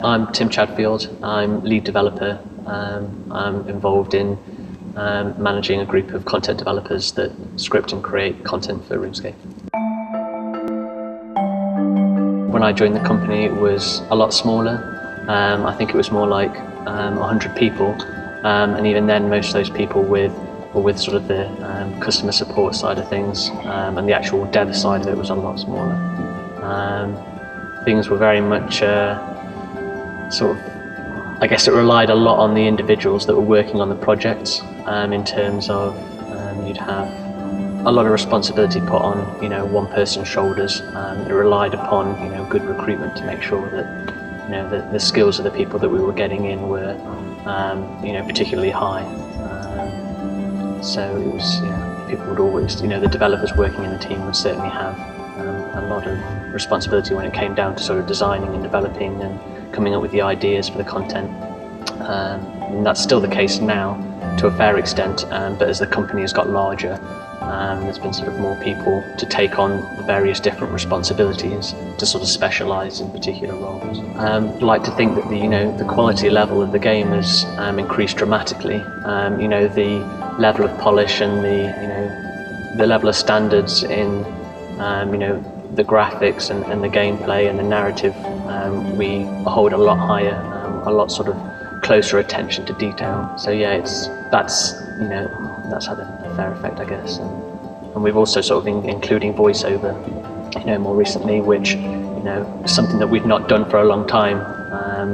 I'm Tim Chadfield. I'm lead developer. I'm involved in managing a group of content developers that script and create content for Runescape. When I joined the company, it was a lot smaller. I think it was more like 100 people, and even then most of those people were with sort of the customer support side of things, and the actual dev side of it was a lot smaller. Things were very much I guess it relied a lot on the individuals that were working on the projects, in terms of you'd have a lot of responsibility put on one person's shoulders. It relied upon good recruitment to make sure that the skills of the people that we were getting in were particularly high. So it was people would always the developers working in the team would certainly have a lot of responsibility when it came down to sort of designing and developing and coming up with the ideas for the content. And that's still the case now to a fair extent, but as the company has got larger, there's been sort of more people to take on the various different responsibilities to sort of specialise in particular roles. I'd like to think that the quality level of the game has increased dramatically. The level of polish and the level of standards in the graphics and the gameplay and the narrative, we hold a lot higher, a lot sort of closer attention to detail. So yeah, that's had a fair effect, I guess. And we've also sort of including voiceover, more recently, which is something that we've not done for a long time.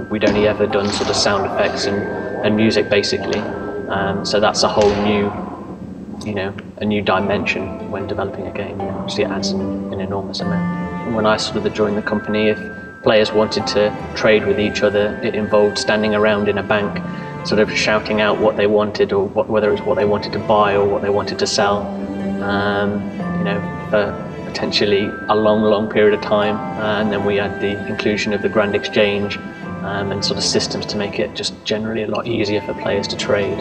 We'd only ever done sort of sound effects and music basically. So that's a whole new a new dimension when developing a game. Obviously it adds an enormous amount. When I sort of joined the company, if players wanted to trade with each other, it involved standing around in a bank sort of shouting out what they wanted, or whether it was what they wanted to buy or what they wanted to sell, for potentially a long period of time. And then we had the inclusion of the Grand Exchange and sort of systems to make it just generally a lot easier for players to trade.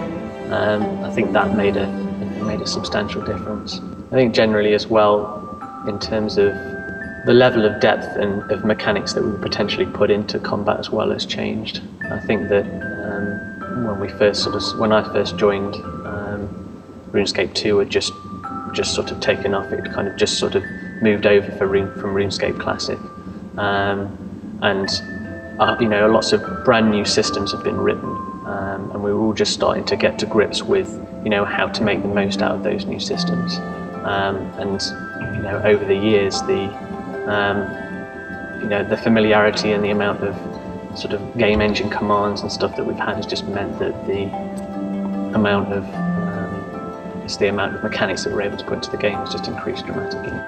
I think that made a substantial difference. I think generally as well, in terms of the level of depth and of mechanics that we would potentially put into combat as well has changed. I think that when I first joined, RuneScape 2 had just sort of taken off. It kind of just sort of moved over from RuneScape Classic, and lots of brand new systems have been written, and we were all just starting to get to grips with how to make the most out of those new systems. And over the years, the familiarity and the amount of sort of game engine commands and stuff that we've had has just meant that the amount of mechanics that we're able to put into the game has just increased dramatically.